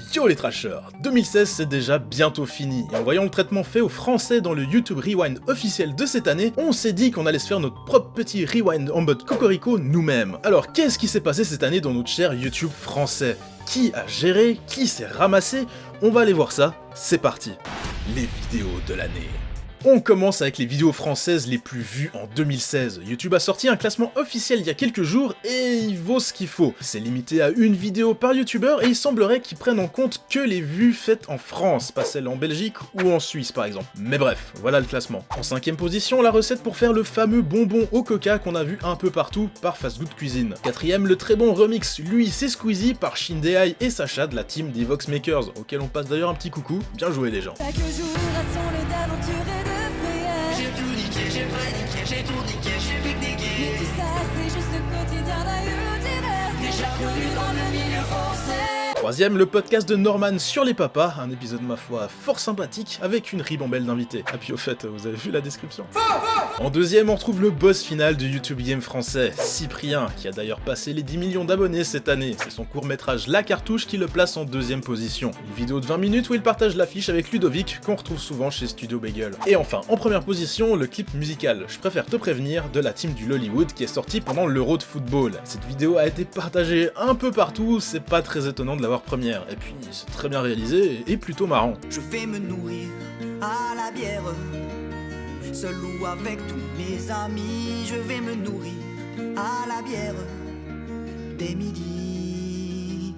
Yo les trashers, 2016 c'est déjà bientôt fini, et en voyant le traitement fait aux Français dans le YouTube Rewind officiel de cette année, on s'est dit qu'on allait se faire notre propre petit Rewind en mode cocorico nous-mêmes. Alors qu'est-ce qui s'est passé cette année dans notre cher YouTube français? Qui a géré? Qui s'est ramassé? On va aller voir ça, c'est parti. Les vidéos de l'année. On commence avec les vidéos françaises les plus vues en 2016. YouTube a sorti un classement officiel il y a quelques jours et il vaut ce qu'il faut. C'est limité à une vidéo par youtubeur et il semblerait qu'ils prennent en compte que les vues faites en France, pas celles en Belgique ou en Suisse par exemple. Mais bref, voilà le classement. En 5ème position, la recette pour faire le fameux bonbon au coca qu'on a vu un peu partout par Fast Good Cuisine. 4ème, le très bon remix Lui c'est Squeezie par Shindeai et Sacha de la team des Voxmakers, auquel on passe d'ailleurs un petit coucou. Bien joué les gens. Chaque jour a son lot d'aventures et de frayeurs. J'ai tout niqué, j'ai paniqué, j'ai tout niqué, j'ai pique-niqué. Mais tout ça c'est juste le quotidien d'un youtubeur déjà connu dans le milieu français. 3ème, le podcast de Norman sur les papas, un épisode ma foi fort sympathique avec une ribambelle d'invités. Ah puis au fait, vous avez vu la description. En 2ème, on retrouve le boss final du YouTube Game français, Cyprien, qui a d'ailleurs passé les 10 millions d'abonnés cette année. C'est son court-métrage La Cartouche qui le place en 2ème position. Une vidéo de 20 minutes où il partage l'affiche avec Ludovic, qu'on retrouve souvent chez Studio Bagel. Et enfin, en première position, le clip musical Je préfère te prévenir de la team du Lollywood qui est sorti pendant l'Euro de football. Cette vidéo a été partagée un peu partout, c'est pas très étonnant de l'avoir première. Et puis, c'est très bien réalisé et plutôt marrant. Je vais me nourrir à la bière, seul ou avec tous mes amis. Je vais me nourrir à la bière, dès midi,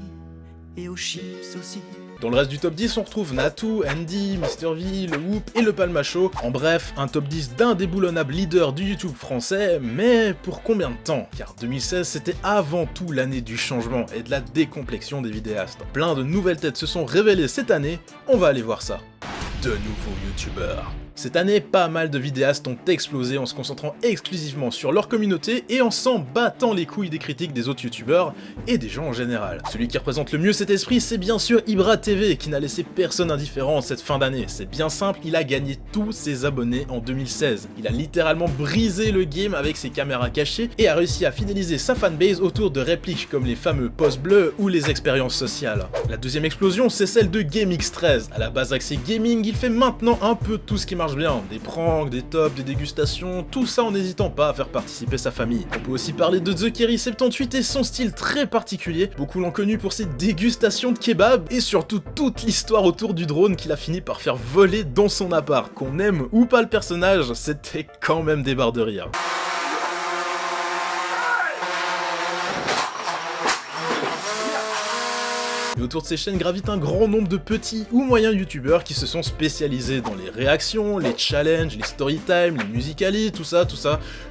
et aux chips aussi. Dans le reste du top 10, on retrouve Natou, Andy, Mr V, le Whoop et le Palmacho. En bref, un top 10 d'indéboulonnables leaders du YouTube français, mais pour combien de temps? Car 2016, c'était avant tout l'année du changement et de la décomplexion des vidéastes. Plein de nouvelles têtes se sont révélées cette année, on va aller voir ça. De nouveaux youtubeurs. Cette année, pas mal de vidéastes ont explosé en se concentrant exclusivement sur leur communauté et en s'en battant les couilles des critiques des autres youtubeurs et des gens en général. Celui qui représente le mieux cet esprit, c'est bien sûr Ibra TV, qui n'a laissé personne indifférent en cette fin d'année. C'est bien simple, il a gagné tous ses abonnés en 2016. Il a littéralement brisé le game avec ses caméras cachées et a réussi à fidéliser sa fanbase autour de répliques comme les fameux posts bleus ou les expériences sociales. La deuxième explosion, c'est celle de GameX13. À la base axé gaming, il fait maintenant un peu tout ce qui marche bien, des pranks, des tops, des dégustations, tout ça en n'hésitant pas à faire participer sa famille. On peut aussi parler de TheKerry78 et son style très particulier. Beaucoup l'ont connu pour ses dégustations de kebab et surtout toute l'histoire autour du drone qu'il a fini par faire voler dans son appart. Qu'on aime ou pas le personnage, c'était quand même des barres de rire. Et autour de ces chaînes gravitent un grand nombre de petits ou moyens youtubeurs qui se sont spécialisés dans les réactions, les challenges, les storytime, les musicali, tout ça.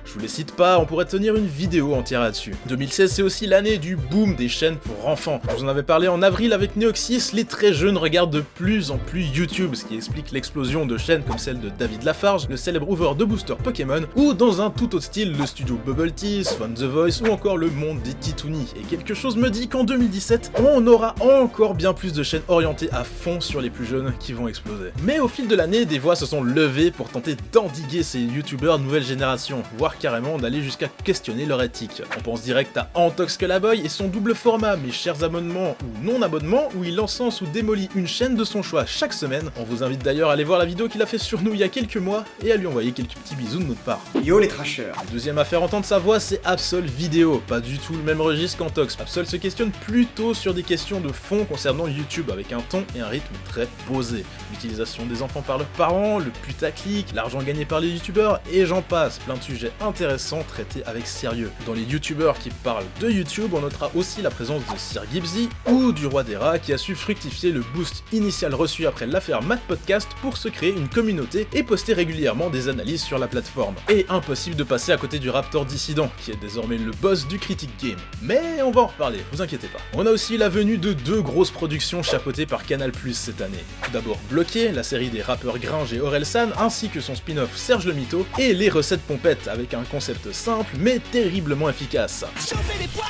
Je vous les cite pas, on pourrait tenir une vidéo entière là-dessus. 2016, c'est aussi l'année du boom des chaînes pour enfants. Je vous en avais parlé en avril avec Neoxys, les très jeunes regardent de plus en plus YouTube, ce qui explique l'explosion de chaînes comme celle de David Lafarge, le célèbre over de Booster Pokémon, ou dans un tout autre style, le studio Bubble Tea, Fun The Voice, ou encore le monde des Titounis. Et quelque chose me dit qu'en 2017, on aura encore bien plus de chaînes orientées à fond sur les plus jeunes qui vont exploser. Mais au fil de l'année, des voix se sont levées pour tenter d'endiguer ces youtubeurs nouvelle génération, voire carrément d'aller jusqu'à questionner leur éthique. On pense direct à Antox Calaboy et son double format, mes chers abonnements ou non-abonnements, où il encense ou démolit une chaîne de son choix chaque semaine. On vous invite d'ailleurs à aller voir la vidéo qu'il a fait sur nous il y a quelques mois et à lui envoyer quelques petits bisous de notre part. Yo les trashers. La deuxième à faire entendre sa voix, c'est Absol Vidéo, pas du tout le même registre qu'Antox. Absol se questionne plutôt sur des questions de fond concernant YouTube avec un ton et un rythme très posé. L'utilisation des enfants par leurs parents, le putaclic, l'argent gagné par les youtubeurs et j'en passe, plein de sujets intéressants traités avec sérieux. Dans les youtubeurs qui parlent de YouTube, on notera aussi la présence de Sir Gibbsy ou du Roi des Rats qui a su fructifier le boost initial reçu après l'affaire Matt Podcast pour se créer une communauté et poster régulièrement des analyses sur la plateforme. Et impossible de passer à côté du Raptor Dissident, qui est désormais le boss du Critic Game. Mais on va en reparler, vous inquiétez pas. On a aussi la venue de deux grosses productions chapeautées par Canal+ cette année. Tout d'abord Bloqué, la série des rappeurs Gringe et Orelsan, ainsi que son spin-off Serge le Mytho, et les recettes pompettes avec un concept simple mais terriblement efficace. Chauffer les poils,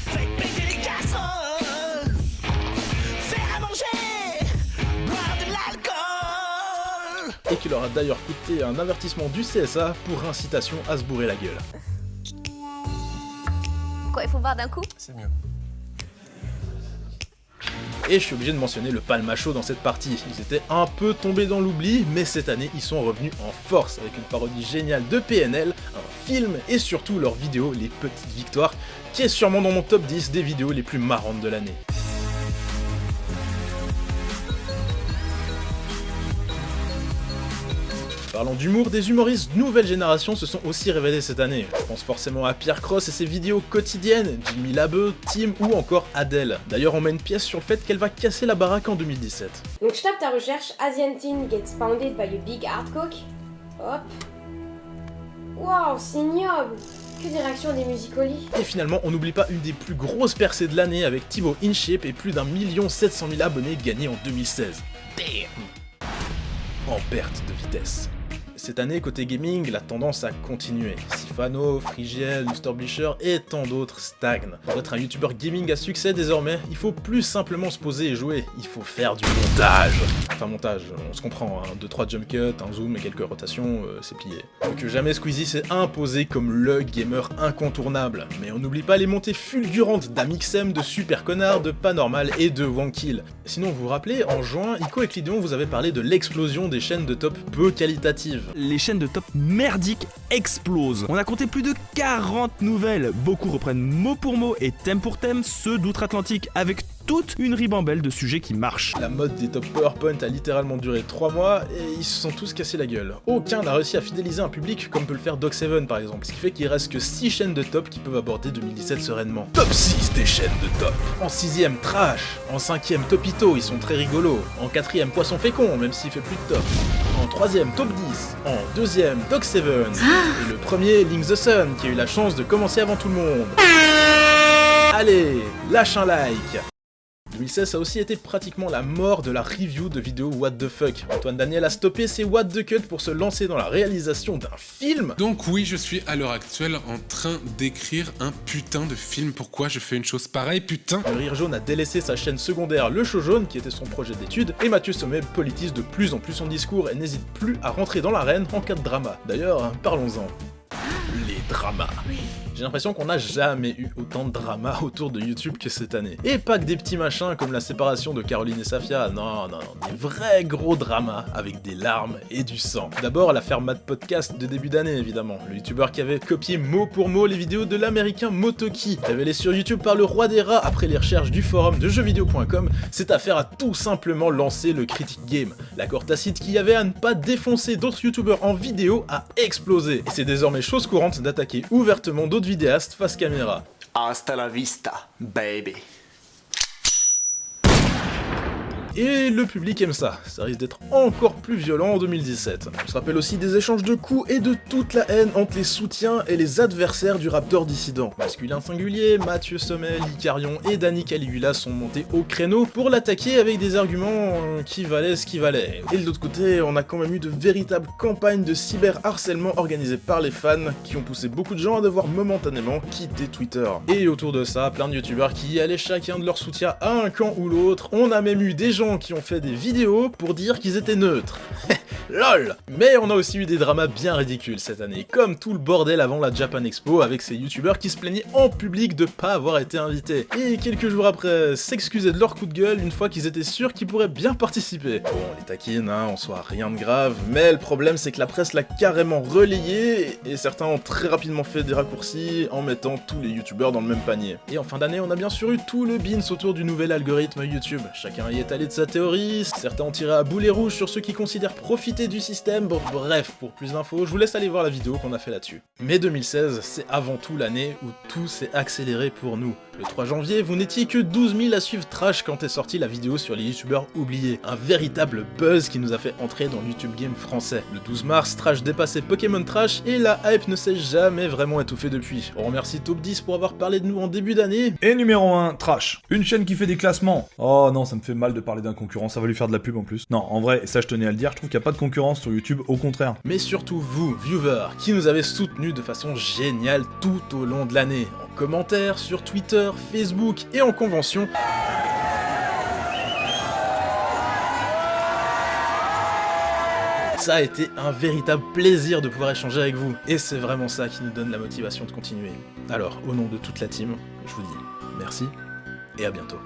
faites péter les casseroles, faire à manger, boire de l'alcool. Et qui leur a d'ailleurs coûté un avertissement du CSA pour incitation à se bourrer la gueule. Quoi, il faut boire d'un coup? C'est mieux. Et je suis obligé de mentionner le Palma Show dans cette partie. Ils étaient un peu tombés dans l'oubli, mais cette année ils sont revenus en force avec une parodie géniale de PNL, un film et surtout leur vidéo Les Petites Victoires, qui est sûrement dans mon top 10 des vidéos les plus marrantes de l'année. Parlant d'humour, des humoristes nouvelle génération se sont aussi révélés cette année. Je pense forcément à Pierre Cross et ses vidéos quotidiennes, Jimmy Labeu, Tim ou encore Adèle. D'ailleurs on met une pièce sur le fait qu'elle va casser la baraque en 2017. Donc je tape ta recherche, Asian teen gets pounded by a big hard coke. Hop. Waouh, c'est ignoble. Que des réactions des musicolies. Et finalement, on n'oublie pas une des plus grosses percées de l'année avec Thibaut InShape et plus d'1 700 000 abonnés gagnés en 2016. Damn. En perte de vitesse. Cette année, côté gaming, la tendance a continué. Sifano, Frigiel, MrBleacher et tant d'autres stagnent. Pour être un youtubeur gaming à succès désormais, il faut plus simplement se poser et jouer, il faut faire du montage. Enfin montage, on se comprend, hein, 2-3 jump cuts, un zoom et quelques rotations, c'est plié. Que jamais Squeezie s'est imposé comme le gamer incontournable. Mais on n'oublie pas les montées fulgurantes d'Amixem, de Super Connard, de Panormal et de Wankill. Sinon vous vous rappelez, en juin, Ico et Clidéon vous avaient parlé de l'explosion des chaînes de top peu qualitatives. Les chaînes de top merdiques explosent. On a compté plus de 40 nouvelles. Beaucoup reprennent mot pour mot et thème pour thème ceux d'outre-Atlantique avec toute une ribambelle de sujets qui marchent. La mode des top PowerPoint a littéralement duré 3 mois et ils se sont tous cassés la gueule. Aucun n'a réussi à fidéliser un public comme peut le faire Doc7 par exemple, ce qui fait qu'il reste que 6 chaînes de top qui peuvent aborder 2017 sereinement. Top 6 des chaînes de top. En 6ème Trash, en 5ème Topito, ils sont très rigolos, en 4ème Poisson Fécond, même s'il fait plus de top. En 3ème Top 10, en 2ème Doc7 et le premier Link the Sun qui a eu la chance de commencer avant tout le monde. Allez, lâche un like. 2016 a aussi été pratiquement la mort de la review de vidéos What the Fuck. Antoine Daniel a stoppé ses What the Cut pour se lancer dans la réalisation d'un film. Donc oui, je suis à l'heure actuelle en train d'écrire un putain de film. Pourquoi je fais une chose pareille, putain? Le Rire Jaune a délaissé sa chaîne secondaire Le Show Jaune, qui était son projet d'études, et Mathieu Sommet politise de plus en plus son discours et n'hésite plus à rentrer dans l'arène en cas de drama. D'ailleurs, parlons-en. Les dramas. J'ai l'impression qu'on n'a jamais eu autant de drama autour de YouTube que cette année. Et pas que des petits machins comme la séparation de Caroline et Safia, non, des vrais gros dramas avec des larmes et du sang. D'abord l'affaire Mad Podcast de début d'année évidemment, le youtubeur qui avait copié mot pour mot les vidéos de l'américain Motoki, révélé sur YouTube par le roi des rats après les recherches du forum de jeuxvideo.com, cette affaire a tout simplement lancé le Critic Game. L'accord tacite qu'il y avait à ne pas défoncer d'autres youtubeurs en vidéo a explosé, et c'est désormais chose courante d'attaquer ouvertement d'autres vidéastes face caméra. Hasta la vista, baby. Et le public aime ça risque d'être encore plus violent en 2017. On se rappelle aussi des échanges de coups et de toute la haine entre les soutiens et les adversaires du Raptor dissident. Masculin singulier, Mathieu Sommet, Licarion et Danny Caligula sont montés au créneau pour l'attaquer avec des arguments qui valaient ce qui valait. Et de l'autre côté, on a quand même eu de véritables campagnes de cyberharcèlement organisées par les fans qui ont poussé beaucoup de gens à devoir momentanément quitter Twitter. Et autour de ça, plein de youtubeurs qui allaient chacun de leur soutien à un camp ou l'autre. On a même eu des gens qui ont fait des vidéos pour dire qu'ils étaient neutres. LOL. Mais on a aussi eu des dramas bien ridicules cette année, comme tout le bordel avant la Japan Expo avec ces youtubeurs qui se plaignaient en public de pas avoir été invités. Et quelques jours après, s'excusaient de leur coup de gueule une fois qu'ils étaient sûrs qu'ils pourraient bien participer. Bon, on les taquine, hein, en soi rien de grave, mais le problème c'est que la presse l'a carrément relayé, et certains ont très rapidement fait des raccourcis en mettant tous les youtubeurs dans le même panier. Et en fin d'année, on a bien sûr eu tout le beans autour du nouvel algorithme YouTube. Chacun y est allé de sa théorie, certains ont tiré à boulet rouge sur ceux qui considèrent profiter du système, bon, bref, pour plus d'infos, je vous laisse aller voir la vidéo qu'on a fait là-dessus. Mais 2016, c'est avant tout l'année où tout s'est accéléré pour nous. Le 3 janvier, vous n'étiez que 12 000 à suivre Trash quand est sortie la vidéo sur les youtubeurs oubliés. Un véritable buzz qui nous a fait entrer dans le YouTube game français. Le 12 mars, Trash dépassait Pokémon Trash et la hype ne s'est jamais vraiment étouffée depuis. On remercie Top 10 pour avoir parlé de nous en début d'année. Et numéro 1, Trash. Une chaîne qui fait des classements. Oh non, ça me fait mal de parler d'un concurrent, ça va lui faire de la pub en plus. Non, en vrai, ça je tenais à le dire, je trouve qu'il n'y a pas de concurrence sur YouTube, au contraire. Mais surtout vous, viewers, qui nous avez soutenus de façon géniale tout au long de l'année. En commentaires, sur Twitter, Facebook et en convention. Ça a été un véritable plaisir de pouvoir échanger avec vous. Et c'est vraiment ça qui nous donne la motivation de continuer. Alors, au nom de toute la team, je vous dis merci et à bientôt.